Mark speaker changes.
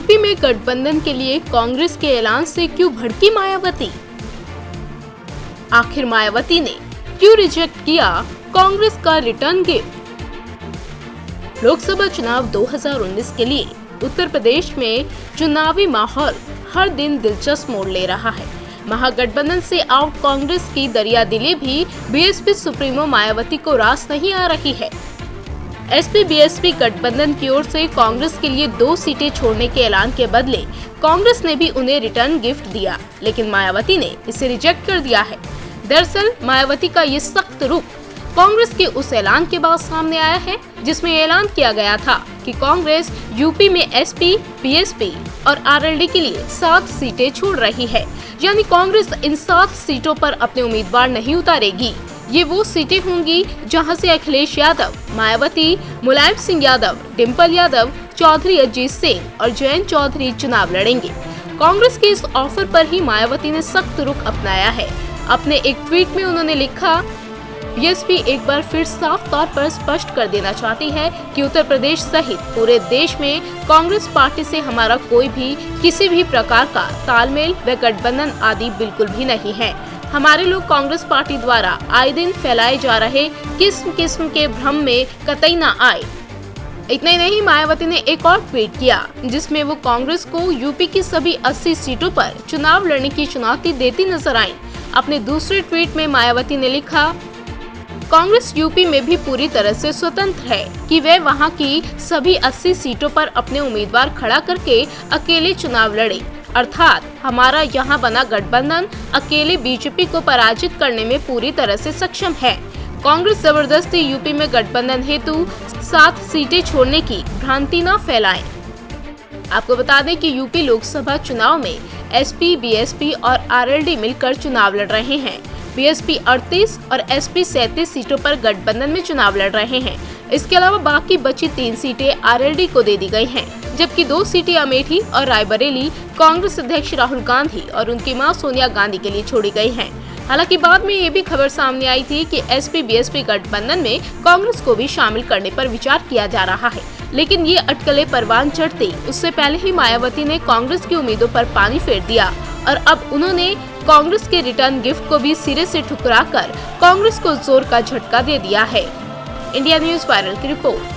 Speaker 1: UP में गठबंधन के लिए कांग्रेस के ऐलान से क्यों भड़की मायावती? आखिर मायावती ने क्यों रिजेक्ट किया कांग्रेस का रिटर्न गिफ्ट? लोकसभा चुनाव 2019 के लिए उत्तर प्रदेश में चुनावी माहौल हर दिन दिलचस्प मोड़ ले रहा है। महागठबंधन से आउट कांग्रेस की दरियादिली भी बीएसपी सुप्रीमो मायावती को रास नहीं आ रही है। एसपी बीएसपी गठबंधन की ओर से कांग्रेस के लिए 2 सीटें छोड़ने के ऐलान के बदले कांग्रेस ने भी उन्हें रिटर्न गिफ्ट दिया, लेकिन मायावती ने इसे रिजेक्ट कर दिया है। दरअसल मायावती का ये सख्त रुख कांग्रेस के उस ऐलान के बाद सामने आया है जिसमें ऐलान किया गया था कि कांग्रेस यूपी में एसपी, बीएसपी और आरएलडी के लिए 7 सीटें छोड़ रही है। यानी कांग्रेस इन 7 सीटों पर अपने उम्मीदवार नहीं उतारेगी। ये वो सीटें होंगी जहां से अखिलेश यादव, मायावती, मुलायम सिंह यादव, डिम्पल यादव, चौधरी अजीत सिंह और जयंत चौधरी चुनाव लड़ेंगे। कांग्रेस के इस ऑफर पर ही मायावती ने सख्त रुख अपनाया है। अपने एक ट्वीट में उन्होंने लिखा, बीएसपी एक बार फिर साफ तौर पर स्पष्ट कर देना चाहती है कि उत्तर प्रदेश सहित पूरे देश में कांग्रेस पार्टी से हमारा कोई भी किसी भी प्रकार का तालमेल व गठबंधन आदि बिल्कुल भी नहीं है। हमारे लोग कांग्रेस पार्टी द्वारा आए दिन फैलाए जा रहे किस्म किस्म के भ्रम में कतई न आए। इतना ही नहीं, मायावती ने एक और ट्वीट किया जिसमें वो कांग्रेस को यूपी की सभी 80 सीटों पर चुनाव लड़ने की चुनौती देती नजर आई। अपने दूसरे ट्वीट में मायावती ने लिखा, कांग्रेस यूपी में भी पूरी तरह से स्वतंत्र है कि वे वहां की सभी 80 सीटों पर अपने उम्मीदवार खड़ा करके अकेले चुनाव लड़े। अर्थात हमारा यहां बना गठबंधन अकेले बीजेपी को पराजित करने में पूरी तरह से सक्षम है। कांग्रेस जबरदस्ती यूपी में गठबंधन हेतु 7 सीटें छोड़ने की भ्रांति न फैलाएं। आपको बता दें कि यूपी लोकसभा चुनाव में एसपी, बीएसपी और आरएलडी मिलकर चुनाव लड़ रहे हैं। बीएसपी 38 और एसपी 37 सीटों पर गठबंधन में चुनाव लड़ रहे हैं। इसके अलावा बाकी बची 3 सीटें आरएलडी को दे दी गई हैं, जबकि 2 सीटें अमेठी और रायबरेली कांग्रेस अध्यक्ष राहुल गांधी और उनकी मां सोनिया गांधी के लिए छोड़ी गई हैं। हालांकि बाद में ये भी खबर सामने आई थी कि एसपी बीएसपी गठबंधन में कांग्रेस को भी शामिल करने पर विचार किया जा रहा है, लेकिन ये अटकलें परवान चढ़ते उससे पहले ही मायावती ने कांग्रेस की उम्मीदों पर पानी फेर दिया और अब उन्होंने कांग्रेस के रिटर्न गिफ्ट को भी सिरे से ठुकराकर कांग्रेस को जोर का झटका दे दिया है। इंडिया न्यूज़ वायरल की रिपोर्ट।